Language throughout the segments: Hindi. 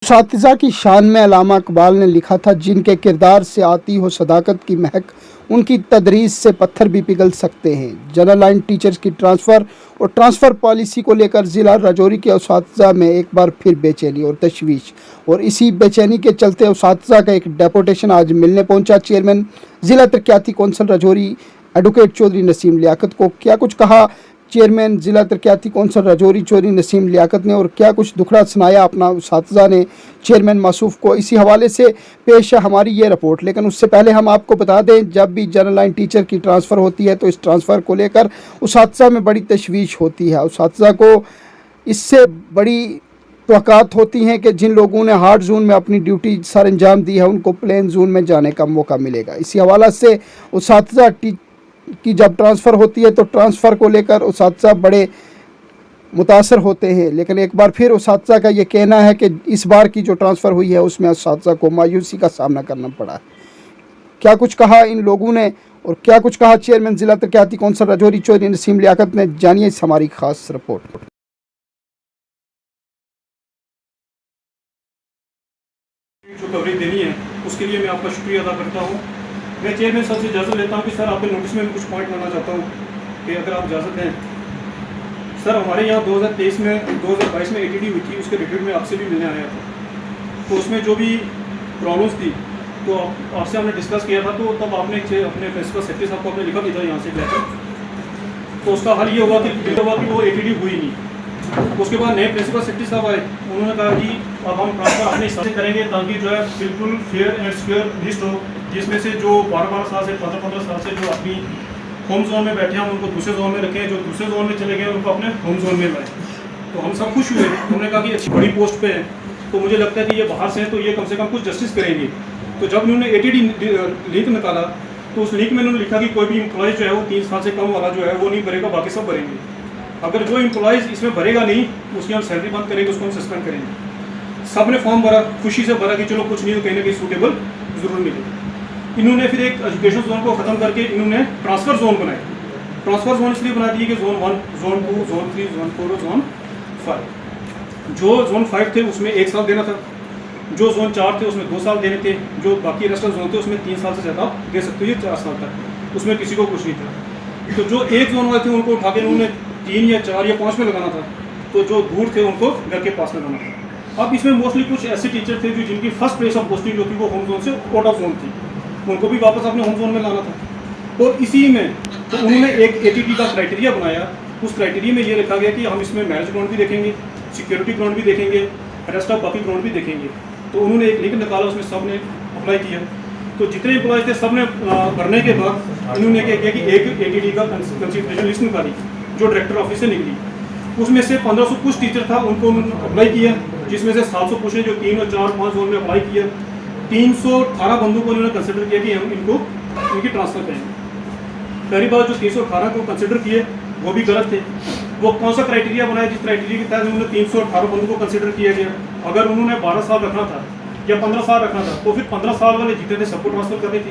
उसातिज़ा की शान में अल्लामा इकबाल ने लिखा था, जिनके किरदार से आती हो सदाकत की महक, उनकी तदरीस से पत्थर भी पिघल सकते हैं। जनरल लाइन टीचर्स की ट्रांसफ़र और ट्रांसफ़र पॉलिसी को लेकर ज़िला राजौरी के उसातिज़ा में एक बार फिर बेचैनी और तशवीश, और इसी बेचैनी के चलते उसातिज़ा का एक डेपुटेशन आज मिलने पहुंचा। चेयरमैन ज़िला तरक्याती कौंसिल राजौरी एडवोकेट चौधरी नसीम लियाकत को। क्या कुछ कहा चेयरमैन ज़िला तरक्याती कौंसिल राजौरी चौधरी नसीम लियाकत ने, और क्या कुछ दुखड़ा सुनाया अपना उसातिज़ा ने चेयरमैन मासूफ को, इसी हवाले से पेश है हमारी ये रिपोर्ट। लेकिन उससे पहले हम आपको बता दें, जब भी जनरल लाइन टीचर की ट्रांसफ़र होती है तो इस ट्रांसफ़र को लेकर उसातिज़ा में बड़ी तशवीश होती है। उसातिज़ा को इससे बड़ी तवक्कात होती हैं कि जिन लोगों ने हार्ड जोन में अपनी ड्यूटी सर अंजाम दी है, उनको प्लेन जोन में जाने का मौका मिलेगा। इसी हवाले से उसातिज़ा की जब ट्रांसफ़र होती है तो ट्रांसफ़र को लेकर उसातिज़ा बड़े मुतासर होते हैं। लेकिन एक बार फिर उसातिज़ा का ये कहना है कि इस बार की जो ट्रांसफ़र हुई है उसमें उसातिज़ा को मायूसी का सामना करना पड़ा है। क्या कुछ कहा इन लोगों ने और क्या कुछ कहा चेयरमैन ज़िला तरक्याती कौंसिल राजौरी चौधरी नसीम लियाकत ने, जानिए इस हमारी खास रिपोर्ट। जो कवरेज देनी है उसके लिए मैं आपका शुक्रिया अदा करता हूँ। मैं चेयरमैन साहब से इजाज़त लेता हूँ कि सर आपके नोटिस में कुछ पॉइंट लाना चाहता हूँ कि अगर आप इजाज़त दें। सर हमारे यहाँ 2022 में एटीडी हुई थी, उसके रिव्यू में आपसे भी मिलने आया था। तो उसमें जो भी प्रॉब्लम्स थी तो आपसे हमने डिस्कस किया था, तो तब आपने अपने प्रिंसिपल सेक्रेटरी साहब को आपने लिखा भी था यहाँ से लेकर। तो उसका हल ये हुआ कि वो एटीडी हुई नहीं। उसके बाद नए प्रिंसिपल सेक्रेटरी साहब आए, उन्होंने कहा कि अब हम ट्रांसफ़र अपने हिसाब से करेंगे ताकि जो है बिल्कुल फेयर एंड स्क्वेयर लिस्ट हो, जिसमें से जो 12 साल से 15 साल से जो अपनी होम जोन में बैठे हैं उनको दूसरे जोन में रखें, जो दूसरे जोन में चले गए उनको अपने होम जोन में लाएँ। तो हम सब खुश हुए। उन्होंने कहा कि अच्छी बड़ी पोस्ट पे है, तो मुझे लगता है कि ये बाहर से हैं तो ये कम से कम कुछ जस्टिस करेंगे। तो जब उन्होंने एटीडी लिंक निकाला तो उस लिंक में उन्होंने लिखा कि कोई भी एम्प्लॉय जो है वो 3 साल से कम वाला जो है वो नहीं भरेगा, बाकी सब भरेंगे। अगर जो एम्प्लॉयज़ इसमें भरेगा नहीं उसकी हम सैलरी बंद करेंगे, उसको हम सस्पेंड करेंगे। सब ने फॉर्म भरा, खुशी से भरा कि चलो कुछ नहीं तो कहीं ना कहीं सूटेबल ज़रूर मिलेगा। इन्होंने फिर एक एजुकेशन जोन को ख़त्म करके इन्होंने ट्रांसफ़र जोन बनाए। ट्रांसफ़र जोन इसलिए बना दिए कि जोन 1, जोन 2, जोन 3, जोन 4 और जोन 5। जो जोन 5 थे उसमें 1 साल देना था, जो जोन 4 थे उसमें 2 साल देने थे, जो बाकी रेस्टल जोन थे उसमें 3 साल से ज़्यादा दे सकते हो, ये 4 साल तक, उसमें किसी को कुछ नहीं था। तो जो एक जोन वाले थे उनको उठा के उन्होंने 3 या 4 या 5 में लगाना था, तो जो दूर थे उनको घर के पास लगाना था। अब इसमें मोस्टली कुछ ऐसे टीचर थे जो जिनकी फर्स्ट प्लेस ऑफ पोस्टिंग जो थी वो होम जोन से आउट ऑफ जोन थी, उनको भी वापस अपने होम जोन में लाना था। और इसी में तो उन्होंने एक एटीटी का क्राइटेरिया बनाया। उस क्राइटेरिया में ये रखा गया कि हम इसमें मैरिज ग्राउंड भी देखेंगे, सिक्योरिटी ग्राउंड भी देखेंगे, रेस्ट ऑफ बाकी ग्राउंड भी देखेंगे। तो उन्होंने एक लिंक निकाला, उसमें सब ने अप्लाई किया। तो जितने एम्प्लॉयज़ थे सब ने भरने के बाद इन्होंने क्या किया कि एक एटीडी का कंसिडरेशन लिस्ट निकाली जो डायरेक्टर ऑफिस से निकली। उसमें से 1500 कुछ टीचर था, उनको उन्होंने अप्लाई किया, जिसमें से 700 कुछ ने जो 3 और 4 5 जोन में अप्लाई किया। 318 बंदों को उन्होंने कंसिडर किया कि हम इनकी ट्रांसफ़र करेंगे। पहली बार जो 318 को कंसिडर किए वो भी गलत थे। वो कौन सा क्राइटेरिया बनाया जिस क्राइटेरिया के तहत उन्होंने 318 बंदों को कंसिडर किया गया? अगर उन्होंने 12 साल रखना था या 15 साल रखना था तो फिर 15 साल वाले जितने थे सबको ट्रांसफ़र करनी थी।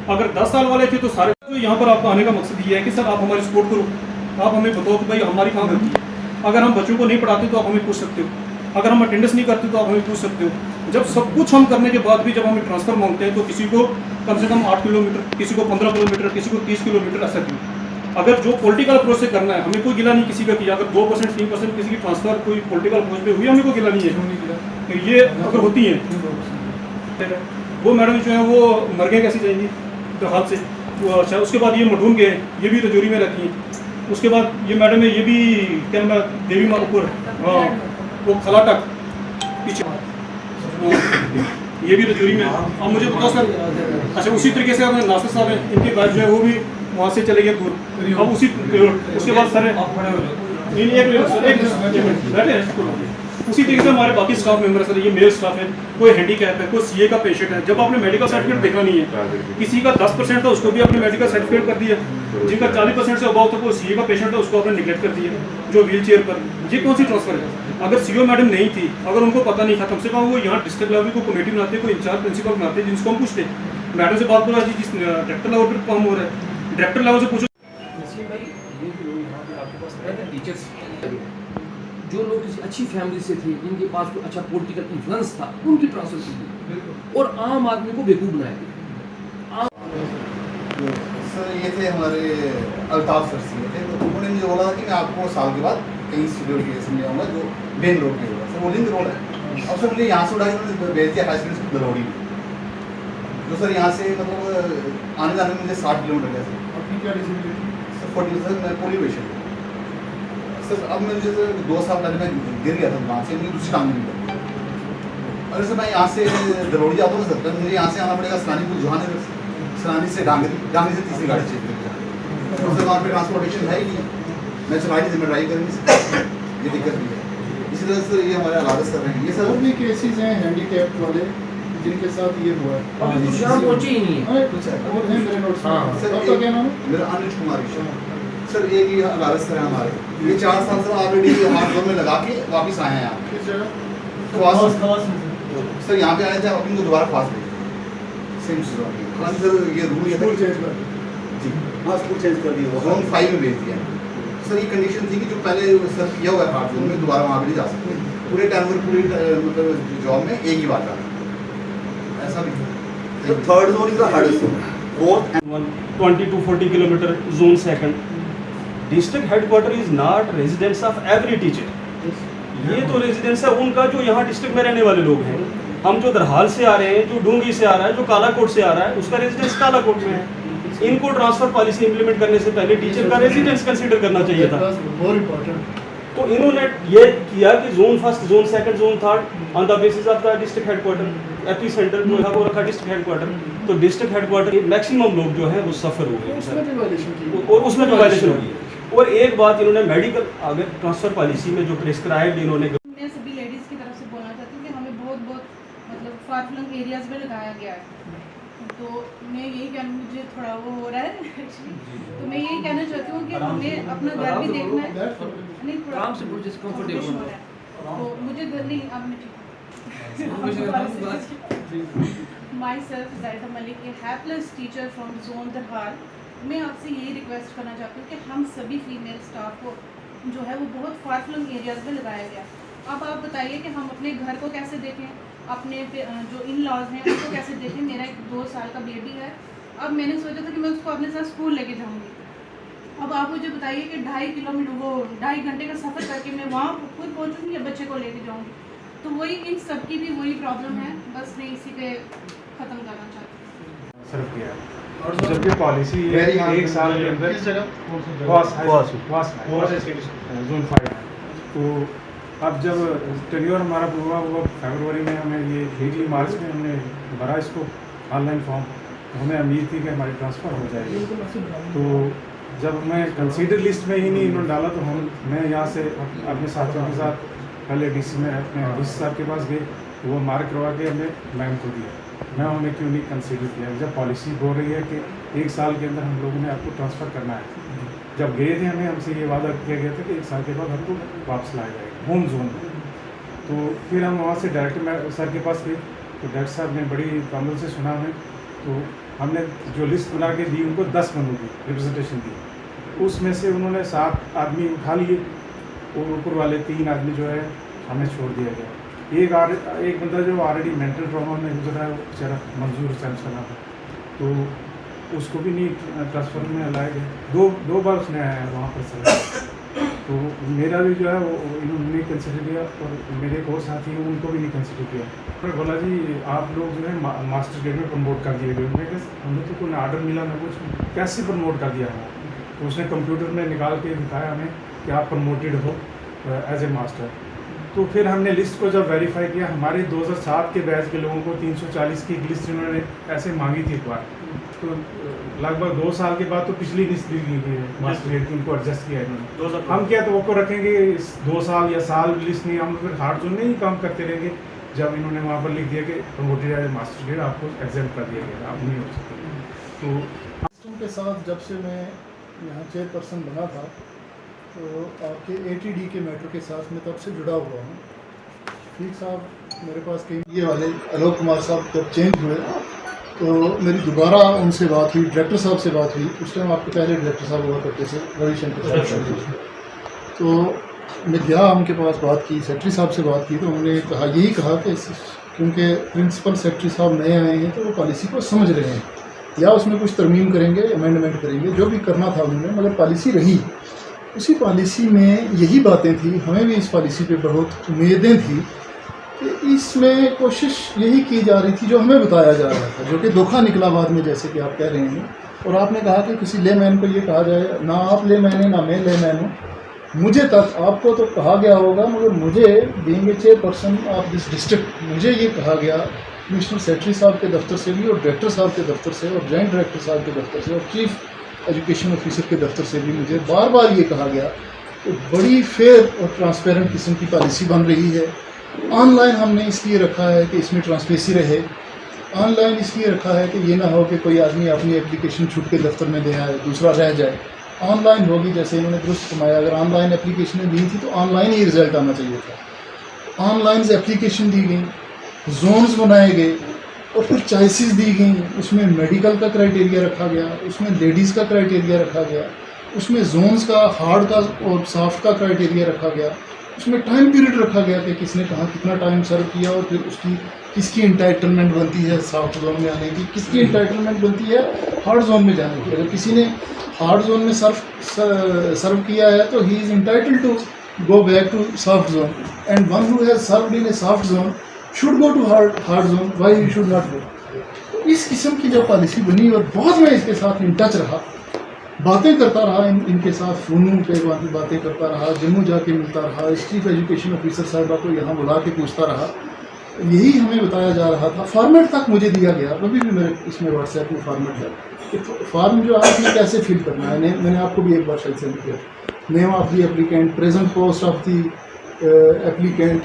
अगर 10 साल वाले थे तो सारे। तो यहाँ पर आपका आने का मकसद ये है कि सर आप हमारी सपोर्ट करो, आप हमें बताओ कि भाई हमारी कहाँ गलती है। अगर हम बच्चों को नहीं पढ़ाते तो आप हमें पूछ सकते हो, अगर हम अटेंडेंस नहीं करते तो आप हमें पूछ सकते हो। जब सब कुछ हम करने के बाद भी जब हमें ट्रांसफ़र मांगते हैं तो किसी को कम से कम 8 किलोमीटर, किसी को 15 किलोमीटर, किसी को 30 किलोमीटर, ऐसा क्यों? अगर जो पॉलिटिकल अप्रोच से करना है, हमें कोई गिला नहीं किसी का किया। अगर 2% 3% किसी की ट्रांसफ़र कोई पॉलिटिकल अप्रोच पे हुई, हमें कोई गिला नहीं है। तो ये अगर होती है वो मैडम जो है वो मर गए कैसे जाएंगी तो हाथ से। वो अच्छा, उसके बाद ये मढून गए, ये भी रजौरी में रहती हैं। उसके बाद ये मैडम है, ये भी क्या नाम है, देवी माँ ऊपर, हाँ वो खलाटक पीछे, ये भी रजौरी में। अब मुझे बताओ सर, अच्छा उसी तरीके से अपने नासिर साहब हैं, इनके बाद जो है वो भी वहाँ से चले गए दूर। अब उसके बाद सर उसी तरीके से हमारे बाकी स्टाफ मेंबर सर, ये मेल स्टाफ है, कोई हैंडीकैप है, कोई सीए का पेशेंट है। जब आपने मेडिकल सर्टिफिकेट देखा नहीं है, किसी का 10% था उसको भी आपने मेडिकल सर्टिफिकेट कर दिया, जिनका 40% से अबाव था वो सीए का पेशेंट था उसको आपने निगलेक्ट कर दिया, जो व्हील चेयर पर। ये कौन सी ट्रांसफर है? अगर सीओ मैडम नहीं थी, अगर उनको पता नहीं था, कम से कम वो यहाँ डिस्ट्रिक्ट लेवल को कमेटी बनाते, कोई इंचार्ज प्रिंसिपल बनाते, जिसको हम पूछते मैडम से बात करो जी जिस डायरेक्टर लेवल पर काम हो रहा है, डायरेक्टर लेवल से पूछो। जो लोग किसी अच्छी फैमिली से थे, जिनके पास कोई अच्छा पॉलिटिकल इन्फ्लुएंस था, उनकी ट्रांसफर की गई और आम आदमी को बेवकूफ़ बनाया गया। सर ये थे हमारे अल्ताफ सर से थे, तो उन्होंने मुझे बोला था कि मैं आपको साल के बाद कहीं स्टूडियो की में आऊँगा जो मेन रोड पे होगा। सर वो लिंक रोड है। अब सर मुझे यहाँ से उठा के उन्होंने भेज दिया हाई स्कूल दरौड़ी में, जो सर यहाँ से मतलब आने जाने में मुझे 60 किलोमीटर गया सर। अपनी क्या डिसेबिलिटी? सर 40 सर मैं पोलिवेशन सर। अब मैं मुझे सर 2 साल पहले मैं गिर गया था वहाँ से, मुझे दूसरी टांग नहीं निकल। अरे सर मैं यहाँ से दरौड़ी जाता हूँ सर, मुझे यहाँ से आना पड़ेगा सरानीपुर जुहानगर से, सरानी से डांगरी से तीसरी गाड़ी चेंज करके। तो सर वहाँ पे ट्रांसपोर्टेशन है ही नहीं, मैं चलाई नहीं, मैं ड्राइव करनी से ये दिक्कत भी है। इसी तरह से ये हमारे हालात कर रहे हैं। ये सर और भी केसेस हैं हैंडीकैप वाले जिनके साथ ये हुआ है। अभी कुछ यहाँ पहुँचे ही नहीं है। कुछ है और हैं मेरे नोट्स में। हाँ। सर आपका क्या नाम है? मेरा अनुज कुमार सर। एक ही हालात कर रहे हैं हमारे, ये 4 साल से ऑलरेडी हाथ में लगा के वापस आए हैं यहाँ किस जगह? सर। यहाँ पे आए थे, अब इनको दोबारा फास्ट सेम चीज़ सर। ये रूल ये स्कूल चेंज कर जी हाँ, स्कूल चेंज कर दिया, जोन 5 में भेज दिया सर। ये कंडीशन थी कि जो पहले सर किया हुआ है हार्ड जोन में दोबारा वहाँ पे नहीं जा सकते, पूरे टाइम पर पूरी मतलब जॉब में एक ही बात है ऐसा भी। The third zone is the hardest zone. Fourth 20 to 40 kilometer zone second. District headquarter is not residence of every teacher. ये तो रेजिडेंस है उनका जो यहाँ डिस्ट्रिक्ट में रहने वाले लोग हैं। हम जो दरहाल से आ रहे हैं, जो डूंगी से आ रहा है, जो कालाकोट से आ रहा है, उसका रेजिडेंस कालाकोट में है। इनको ट्रांसफर पॉलिसी इंप्लीमेंट करने से पहले टीचर का रेजिडेंस कंसीडर करना चाहिए था। More important. तो इन्होंने ये किया कि zone first, zone second, zone third on the basis of the district headquarter. AP centre जो है वो रखा डिस्ट्रिक्ट हेडक्वार्टर। तो डिस्ट्रिक्ट हेडक्वार्टर के मैक्सिमम लोग जो हैं वो सफर हो गए उसमें भी वायलेशन की। और उसमें भी वायलेशन हुई है। और एक बात इन्होंने मेडिकल अगर ट्रांसफर पॉलिसी में जो प्रिस्क्राइब्ड इन्होंने मैं सभी लेडीज़ की तरफ से बोलना चाहती हूँ कि हमें बहुत मतलब फार फ्लंग एरियाज़ में लगाया गया है। तो मैं यही कहना, मुझे थोड़ा वो हो रहा है एक्चुअली, तो मैं यही कहना चाहती हूँ कि हमें अपना घर भी देखना है। नहीं थोड़ा आराम से बोलो, जिस comfortable हो रहा है। तो मुझे घर नहीं, अब मैं ठीक my self Zahida Malik, A hapless teacher from zone दरहाल। मैं आपसे यही रिक्वेस्ट करना चाहती हूँ कि हम सभी फीमेल स्टाफ को जो है वो बहुत फार फ्लंग एरियाज़ में लगाया गया। अब आप बताइए कि हम अपने घर को कैसे देखें, अपने जो इन लॉज हैं उनको कैसे देखें। मेरा एक 2 साल का बेबी है। अब मैंने सोचा था कि मैं उसको अपने साथ स्कूल लेके जाऊंगी। अब आप मुझे बताइए कि 2.5 किलोमीटर वो 2.5 घंटे का सफ़र करके मैं वहाँ खुद पहुँचूँगी या बच्चे को लेके जाऊँगी। तो वही इन सब की भी वही प्रॉब्लम है। बस मैं इसी पे ख़त्म करना चाहती हूँ। सर्व किया और जबकि पॉलिसी है कि 1 साल के अंदर किस जगह? जोन 5 है। तो अब जब टेन्योर हमारा पूरा हुआ फरवरी में, हमें ये लीगली मार्च में हमने भरा इसको ऑनलाइन फॉर्म, हमें उम्मीद थी कि हमारी ट्रांसफ़र हो जाएगी। तो जब मैं कंसीडर लिस्ट में ही नहीं इन्होंने डाला तो मैं यहाँ से अपने साथियों के साथ पहले डीसी में अपने डीसी साहब के पास गए, वो मार्क करवा के हमने मैम को दिया। मैं उन्हें क्यों नहीं कंसीडर किया जब पॉलिसी बोल रही है कि 1 साल के अंदर हम लोगों ने आपको ट्रांसफ़र करना है। जब गए थे हमें हमसे ये वादा किया गया था कि 1 साल के बाद हमको वापस लाया जाएगा होम जोन में। तो फिर हम वहाँ से डायरेक्ट मैं सर के पास गए, तो डायरेक्टर साहब ने बड़ी कामल से सुना हमें। तो हमने जो लिस्ट बना के दी उनको 10 बंदों की रिप्रेजेंटेशन दी, उसमें से उन्होंने 7 आदमी उठा लिए और ऊपर वाले 3 आदमी जो है हमें छोड़ दिया गया। एक बंदा जो ऑलरेडी मेंटल ट्रॉमा में गुजरा है, वो बेचारा मंजूर सैमसना था, तो उसको भी नहीं ट्रांसफ़र में लाया गया। दो बार उसने आया वहाँ पर सर। तो मेरा भी जो है वो इन्होंने नहीं कंसिडर किया और मेरे एक और साथी हैं उनको भी नहीं कंसिडर किया। फिर बोला जी आप लोग जो है मास्टर ग्रेड में प्रमोट कर दिए गए। मैं कहा हमें तो कोई आर्डर मिला ना कुछ, कैसे प्रमोट कर दिया है। तो उसने कंप्यूटर में निकाल के दिखाया हमें कि आप प्रमोटेड हो एज ए मास्टर। तो फिर हमने लिस्ट को जब वेरीफाई किया, हमारे 2007 के बैच के लोगों को 340 की लिस्ट इन्होंने ऐसे मांगी थी एक बार। तो लगभग 2 साल के बाद तो पिछली लिस्ट दी गई है मास्टर ग्रेड की, उनको एडजस्ट किया इन्होंने। हम क्या तो वो को रखेंगे 2 साल या साल लिस्ट नहीं, हम फिर हार्ड जोन में ही काम करते रहेंगे। जब इन्होंने वहाँ पर लिख दिया कि प्रमोटेड एज मास्टर ग्रेड आपको एग्जाम कर दिया गया, आप नहीं हो सकते। तो सिस्टम के साथ जब से मैं यहाँ चेयरपर्सन बना था तो आपके ATD के मैटर के साथ मैं तब से जुड़ा हुआ हूँ। ठीक साहब मेरे पास कई ये वाले आलोक कुमार साहब जब चेंज हुए तो मेरी दोबारा उनसे बात हुई, डायरेक्टर साहब से बात हुई। उस टाइम आपके पहले डायरेक्टर साहब हुआ करते थे रविशंकर साहब। तो मैं गया उनके पास, बात की, सेक्रेटरी साहब से बात की, तो उन्होंने कहा, यही कहा कि क्योंकि प्रिंसिपल सेक्रेटरी साहब नए आए हैं तो वो पॉलिसी को समझ रहे हैं, या उसमें कुछ तरमीम करेंगे, अमेंडमेंट करेंगे, जो भी करना था उन्होंने, मगर पॉलिसी रही। उसी पॉलिसी में यही बातें थी, हमें भी इस पॉलिसी पे बहुत उम्मीदें थी कि इसमें कोशिश यही की जा रही थी जो हमें बताया जा रहा था, जो कि धोखा निकला बाद में, जैसे कि आप कह रहे हैं। और आपने कहा कि किसी लेमैन को ये कहा जाए, ना आप लेमैन हैं ना मैं लेमैन हूँ, मुझे तक, आपको तो कहा गया होगा, मगर मुझे being a chairperson of this district, मुझे ये कहा गया कमिश्नर सेक्रेटरी साहब के दफ्तर से भी, और डायरेक्टर साहब के दफ्तर से, और जॉइंट डायरेक्टर साहब के दफ्तर से, और चीफ एजुकेशन ऑफिसर के दफ्तर से भी मुझे बार बार ये कहा गया कि बड़ी फेयर और ट्रांसपेरेंट किस्म की पॉलिसी बन रही है। ऑनलाइन हमने इसलिए रखा है कि इसमें ट्रांसपेरेंसी रहे, ऑनलाइन इसलिए रखा है कि ये ना हो कि कोई आदमी अपनी एप्लीकेशन छूट के दफ्तर में दे आए, दूसरा रह जाए। ऑनलाइन होगी, जैसे इन्होंने दुरुस्त फरमाया, अगर ऑनलाइन एप्लीकेशनें दी थी तो ऑनलाइन ही रिजल्ट आना चाहिए था। ऑनलाइन एप्लीकेशन दी गई, जोन्स बनाए गए, और फिर चॉइसेस दी गई, उसमें मेडिकल का क्राइटेरिया रखा गया, उसमें लेडीज़ का क्राइटेरिया रखा गया, उसमें जोन्स का, हार्ड का और सॉफ्ट का क्राइटेरिया रखा गया, उसमें टाइम पीरियड रखा गया कि किसने कहाँ कितना टाइम सर्व किया, और फिर उसकी किसकी इंटाइटलमेंट बनती है सॉफ्ट जोन में आने की, किसकी इंटाइटलमेंट बनती है हार्ड जोन में जाने की। अगर किसी ने हार्ड जोन में सर्व किया है तो ही is entitled to go back to soft zone, and one who has served in a soft zone should go to hard zone, why he should not go. इस किस्म की जो पॉलिसी बनी, और बहुत मैं इसके साथ इन टच रहा, बातें करता रहा, इनके साथ फ़ोनों पे बातें करता रहा, जम्मू जाके मिलता रहा, चीफ एजुकेशन ऑफिसर साहिबा को यहाँ बुला के पूछता रहा, यही हमें बताया जा रहा था। फॉर्मेट तक मुझे दिया गया, अभी भी मेरे इसमें व्हाट्सएप में फॉर्मेट है कि फॉर्म जो है आपने कैसे फिल करना है। मैंने आपको भी एक बार शायद सेंड किया, name of the applicant, present post of the applicant,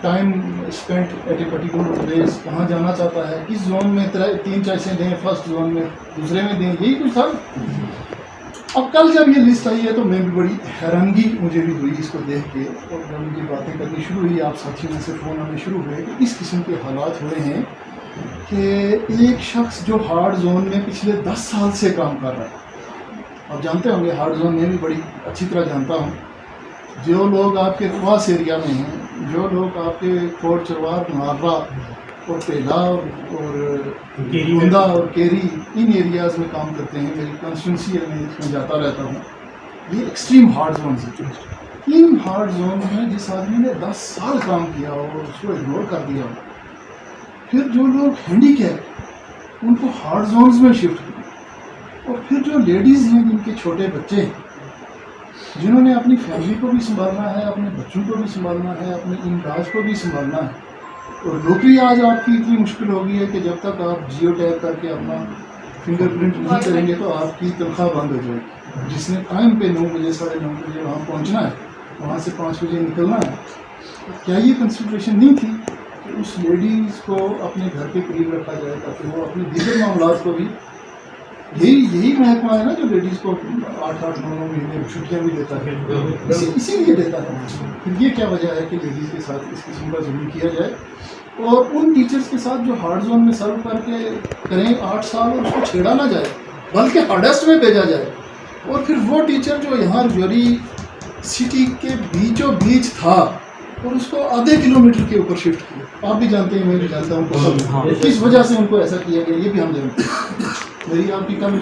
time spent at a particular place, कहाँ जाना चाहता है, किस जोन में 3 चॉइसें दें, फर्स्ट जोन में, दूसरे में दें, यही कुछ था। अब कल जब ये लिस्ट आई है तो मैं भी बड़ी हैरानगी मुझे भी हुई इसको देख के, और जब मुझे बातें करनी शुरू हुई, आप साथियों में से फ़ोन आने शुरू हुए कि इस किस्म के हालात हुए हैं कि एक शख्स जो हार्ड जोन में पिछले 10 साल से काम कर रहा है, आप जानते होंगे हार्ड जोन में भी बड़ी अच्छी तरह जानता हूँ, जो लोग आपके वास एरिया में हैं, जो लोग आपके कोट चरवार, नारा और पेला और गोंदा और केरी, इन एरियाज़ में काम करते हैं, मेरी कॉन्स्टिट्यूंसी है, मैं इसमें जाता रहता हूँ। ये एक्सट्रीम हार्ड जोन है। इन हार्ड जोन में जिस आदमी ने 10 साल काम किया हो और उसको इग्नोर कर दिया हो, फिर जो लोग हैंडीकैप उनको हार्ड जोन्स में शिफ्ट किया, और फिर जो लेडीज़ हैं जिनके छोटे बच्चे हैं, जिन्होंने अपनी फैमिली को भी संभालना है, अपने बच्चों को भी संभालना है, अपने इमदाज को भी संभालना है, और नौकरी आज आपकी इतनी मुश्किल हो गई है कि जब तक आप जियो टैग करके अपना फिंगरप्रिंट नहीं करेंगे तो आपकी तनख्वाह बंद हो जाएगी। जिसने टाइम पे 9 बजे 9:30 बजे वहाँ पहुँचना है, वहाँ से 5 बजे निकलना है, क्या ये कंसिडरेशन नहीं थी कि उस लेडीज़ को अपने घर के करीब रखा जाए ताकि वो अपने दीगर मामलात को भी, यही महकमा है ना जो लेडीज़ को 8-8, 9-9 महीने छुट्टियाँ भी देता है, इसीलिए देता है। फिर ये क्या वजह है कि लेडीज़ के साथ इस किस्म का जुल्म किया जाए, और उन टीचर्स के साथ जो हार्ड जोन में सर्व करके करें 8 साल और उसको छेड़ा ना जाए, बल्कि हार्डेस्ट में भेजा जाए, और फिर वो टीचर जो यहाँ रजौरी सिटी के बीचों बीच था और उसको आधे किलोमीटर के ऊपर शिफ्ट किया। आप भी जानते हैं, मैं भी जानता हूँ किस वजह से उनको ऐसा किया गया, ये भी हम जानते हैं। मेरी आपकी कल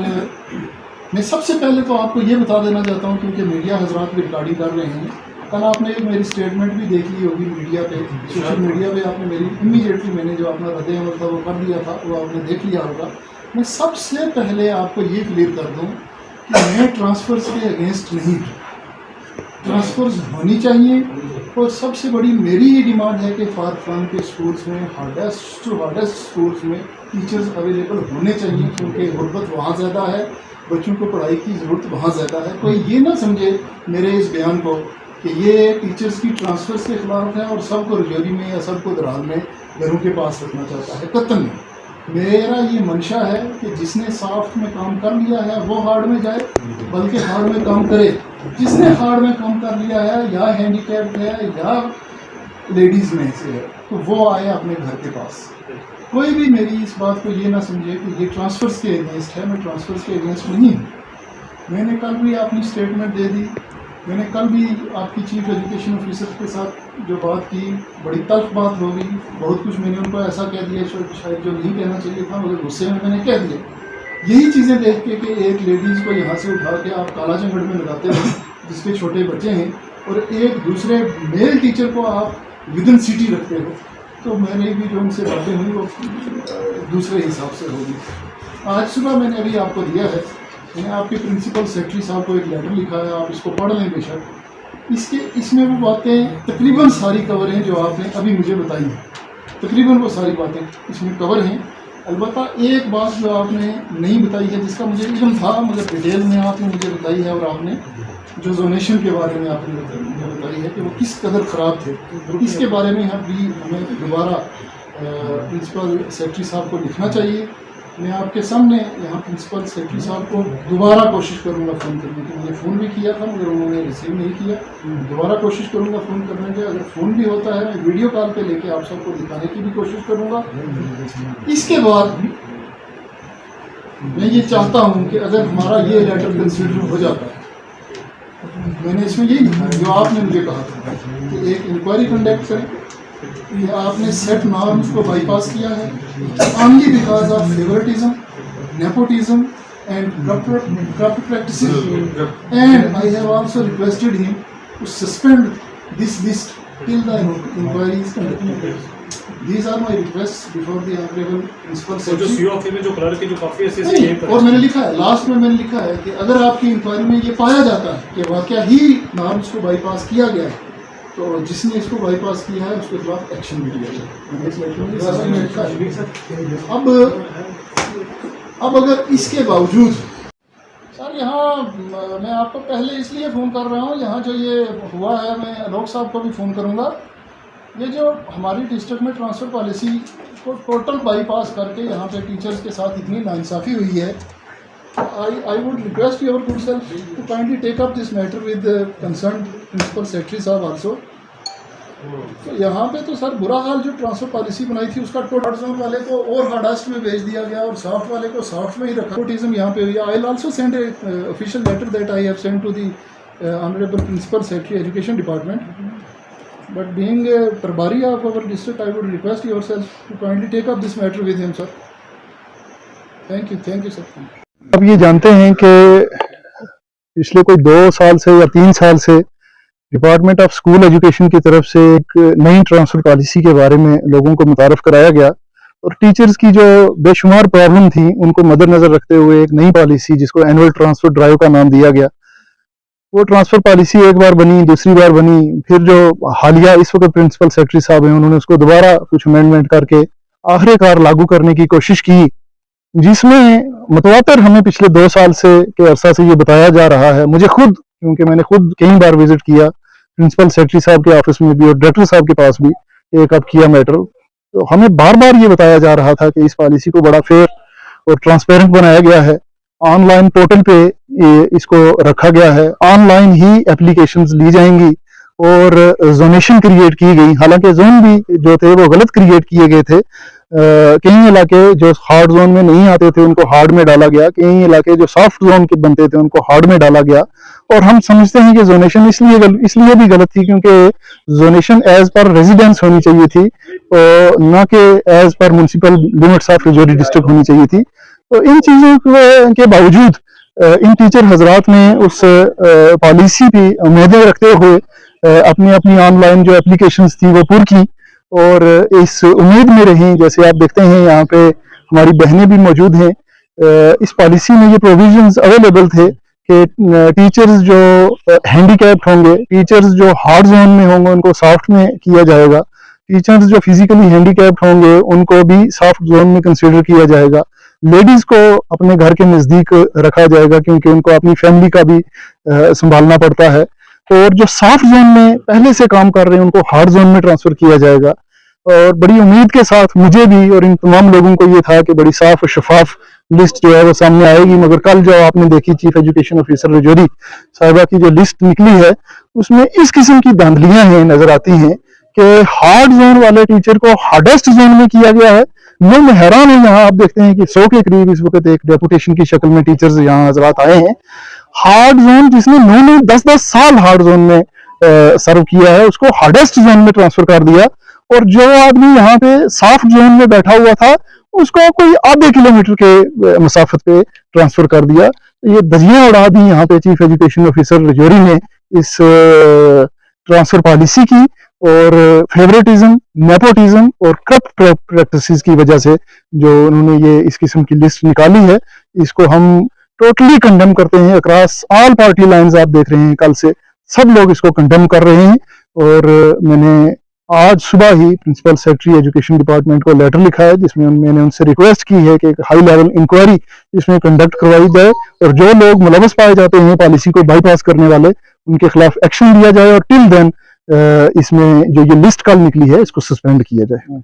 मैं सबसे पहले तो आपको ये बता देना चाहता हूँ, क्योंकि मीडिया हजरात भी रिकॉर्डिंग कर रहे हैं, कल आपने एक मेरी स्टेटमेंट भी देख ली होगी मीडिया पे, सोशल मीडिया पे आपने मेरी इमीडिएटली मैंने जो अपना रद्द-ए-अमल था वो कर दिया था, वो आपने देख लिया होगा। मैं सबसे पहले आपको ये क्लियर कर दूँ कि मैं ट्रांसफ़र्स के अगेंस्ट नहीं हूँ, ट्रांसफ़र्स होनी चाहिए, और सबसे बड़ी मेरी ये डिमांड है कि फॉर फन के स्कूल्स में, हार्डेस्ट टू हार्डेस्ट स्कूल्स में टीचर्स अवेलेबल होने चाहिए, क्योंकि गुर्बत वहाँ ज़्यादा है, बच्चों को पढ़ाई की ज़रूरत वहाँ ज़्यादा है। कोई ये ना समझे मेरे इस बयान को कि ये टीचर्स की ट्रांसफ़र्स के ख़िलाफ़ है और सबको रजौरी में या सबको दराल में घरों के पास रखना चाहता है, कतई नहीं। मेरा ये मंशा है कि जिसने सॉफ्ट में काम कर लिया है वो हार्ड में जाए, बल्कि हार्ड में काम करे। जिसने हार्ड में काम कर लिया है, या हैंडीकैप्ड है या लेडीज़ में से है, तो वो आए अपने घर के पास। कोई भी मेरी इस बात को ये ना समझे कि ये ट्रांसफ़र्स के अगेंस्ट है, मैं ट्रांसफ़र्स के अगेंस्ट नहीं हूँ। मैंने कल भी अपनी स्टेटमेंट दे दी मैंने कल भी आपकी चीफ एजुकेशन ऑफिसर के साथ जो बात की, बड़ी तल्ख बात हो गई। बहुत कुछ मैंने उनको ऐसा कह दिया शायद जो नहीं कहना चाहिए था, मगर गुस्से में मैंने कह दिया। यही चीज़ें देख के कि एक लेडीज़ को यहाँ से उठा के आप कालाजंगढ़ में लगाते हो जिसके छोटे बच्चे हैं, और एक दूसरे मेल टीचर को आप विद इन सिटी रखते हो, तो मैंने भी जो उनसे बातें हुई वो दूसरे हिसाब से होगी। आज सुबह मैंने अभी आपको दिया है, मैंने आपके प्रिंसिपल सेक्रेटरी साहब को एक लेटर लिखा है, आप इसको पढ़ लें बेशक। इसमें वो बातें तकरीबन सारी कवर हैं जो आपने अभी मुझे बताई हैं, तकरीबन वो सारी बातें इसमें कवर हैं। अलबत्ता एक बात जो आपने नहीं बताई है, जिसका मुझे इल्म था मगर डिटेल में आपने मुझे बताई है, और आपने जो जोनेशन के बारे में आपने मुझे बताई है कि वो किस कदर ख़राब थे, तो इसके बारे में हमें दोबारा प्रिंसिपल सेक्रेटरी साहब को लिखना चाहिए। मैं आपके सामने यहाँ प्रिंसिपल सेक्रेटरी साहब को दोबारा कोशिश करूँगा फ़ोन करने की। मुझे फ़ोन भी किया था मगर उन्होंने रिसीव नहीं किया। दोबारा कोशिश करूँगा फ़ोन करने की। अगर फ़ोन भी होता है मैं वीडियो कॉल पे लेके आप सबको दिखाने की भी कोशिश करूँगा। इसके बाद मैं ये चाहता हूँ कि अगर हमारा ये लेटर कंसिडर हो जाता है, मैंने इसमें यही लिखा है जो आपने मुझे कहा था कि एक इंक्वायरी कंडक्ट करें। ये आपने सेट नॉर्म्स को बाईपास किया है only because of favouritism, nepotism and corrupt practices, and I have also requested him to suspend this list till the inquiry is conducted. These are my requests before the honorable principal और जो secretary. सीओ ऑफिस में जो क्लर्क है जो काफ़ी ऐसे नहीं, और मैंने लिखा है लास्ट में, मैंने लिखा है कि अगर आपकी इंक्वायरी में ये पाया जाता है कि वाकया ही नॉर्म्स को बाईपास किया गया है, तो जिसने इसको बाईपास किया है उसके खिलाफ एक्शन भी लिया जाए। अब अगर इसके बावजूद सर यहाँ मैं आपको पहले इसलिए फ़ोन कर रहा हूँ, यहाँ जो ये हुआ है मैं आलोक साहब को भी फ़ोन करूँगा। ये जो हमारी डिस्ट्रिक्ट में ट्रांसफ़र पॉलिसी को टोटल बाईपास करके यहाँ पे टीचर्स के साथ इतनी नाइंसाफ़ी हुई है, I would request your good self to kindly take up this matter with the concerned principal secretary साहब also। तो यहाँ पे तो सर बुरा हाल, जो ट्रांसफ़र पॉलिसी बनाई थी उसका टोटल जोन वाले को और हार्डेस्ट में भेज दिया गया और सॉफ्ट वाले को सॉफ्ट में ही रखा। नेपोटिज्म यहाँ पे हुई। I also send a official letter that I have send to the honourable principal secretary education department, but being प्रभारी of our district I would request yourself to kindly take up this matter with him sir. Thank you sir. अब ये जानते हैं कि पिछले कोई 2 साल से या 3 साल से डिपार्टमेंट ऑफ स्कूल एजुकेशन की तरफ से एक नई ट्रांसफ़र पॉलिसी के बारे में लोगों को मुतारफ़ कराया गया, और टीचर्स की जो बेशुमार प्रॉब्लम थी उनको मद्देनज़र रखते हुए एक नई पॉलिसी जिसको एनुअल ट्रांसफ़र ड्राइव का नाम दिया गया, वो ट्रांसफ़र पॉलिसी एक बार बनी, दूसरी बार बनी, फिर जो हालिया इस वक्त प्रिंसिपल सेक्रेटरी साहब हैं उन्होंने उसको दोबारा कुछ अमेंडमेंट करके आखिरकार लागू करने की कोशिश की, जिसमें मतवातर हमें पिछले 2 साल से के अरसा से ये बताया जा रहा है। मुझे खुद, क्योंकि मैंने खुद कई बार विजिट किया प्रिंसिपल सेक्रेटरी साहब के ऑफिस में भी और डायरेक्टर साहब के पास भी एक अब किया मैटर, तो हमें बार बार ये बताया जा रहा था कि इस पॉलिसी को बड़ा फेयर और ट्रांसपेरेंट बनाया गया है। ऑनलाइन पोर्टल पे इसको रखा गया है, ऑनलाइन ही एप्लीकेशंस ली जाएंगी और जोनेशन क्रिएट की गई। हालांकि जोन भी जो थे वो गलत क्रिएट किए गए थे। कई इलाके जो हार्ड जोन में नहीं आते थे उनको हार्ड में डाला गया, कई इलाके जो सॉफ्ट जोन के बनते थे उनको हार्ड में डाला गया। और हम समझते हैं कि जोनेशन इसलिए भी गलत थी क्योंकि जोनेशन एज पर रेजिडेंस होनी चाहिए थी और ना कि as per municipal limits of Rajouri district होनी चाहिए थी। तो इन चीज़ों के बावजूद इन टीचर हजरात ने उस पॉलिसी की उम्मीदें रखते हुए अपनी अपनी ऑनलाइन जो एप्लीकेशंस थी वो पूरी की और इस उम्मीद में रही। जैसे आप देखते हैं यहाँ पे हमारी बहनें भी मौजूद हैं। इस पॉलिसी में ये प्रोविजंस अवेलेबल थे कि टीचर्स जो हैंडीकैप्ड होंगे, टीचर्स जो हार्ड जोन में होंगे उनको सॉफ्ट में किया जाएगा, टीचर्स जो फिजिकली हैंडीकैप्ड होंगे उनको भी सॉफ्ट जोन में कंसिडर किया जाएगा, लेडीज को अपने घर के नज़दीक रखा जाएगा क्योंकि उनको अपनी फैमिली का भी संभालना पड़ता है, और जो सॉफ्ट जोन में पहले से काम कर रहे हैं उनको हार्ड जोन में ट्रांसफर किया जाएगा। और बड़ी उम्मीद के साथ मुझे भी और इन तमाम लोगों को ये था कि बड़ी साफ और शफाफ लिस्ट जो है वो सामने आएगी, मगर कल जो आपने देखी चीफ एजुकेशन ऑफिसर राजौरी साहिबा की जो लिस्ट निकली है उसमें इस किस्म की धांधलियां हैं नजर आती हैं कि हार्ड जोन वाले टीचर को हार्डेस्ट जोन में किया गया है। मैं हैरान हूँ, यहाँ आप देखते हैं कि 100 के करीब इस वक्त एक डेपुटेशन की शक्ल में टीचर्स यहाँ हजरात आए हैं। हार्ड जोन जिसने 9-9 10-10 साल हार्ड जोन में सर्व किया है उसको हार्डेस्ट जोन में ट्रांसफर कर दिया, और जो आदमी यहाँ पे सॉफ्ट जोन में बैठा हुआ था उसको कोई आधे किलोमीटर के मसाफत पे ट्रांसफर कर दिया। ये धज्जियां उड़ा दी यहाँ पे चीफ एजुकेशन ऑफिसर रजौरी ने इस ट्रांसफर पॉलिसी की, और फेवरेटिज्म, नेपोटिज्म और करप्ट प्रैक्टिसेस की वजह से जो उन्होंने ये इस किस्म की लिस्ट निकाली है, इसको हम टोटली कंडेम करते हैं। अक्रॉस ऑल पार्टी लाइंस आप देख रहे हैं, कल से सब लोग इसको कंडेम कर रहे हैं। और मैंने आज सुबह ही प्रिंसिपल सेक्रेटरी एजुकेशन डिपार्टमेंट को लेटर लिखा है जिसमें मैंने उनसे रिक्वेस्ट की है कि एक हाई लेवल इंक्वायरी इसमें कंडक्ट करवाई जाए, और जो लोग मुलवस पाए जाते हैं पॉलिसी को बाईपास करने वाले, उनके खिलाफ एक्शन लिया जाए, और टिल देन इसमें जो ये लिस्ट कल निकली है इसको सस्पेंड किया जाए।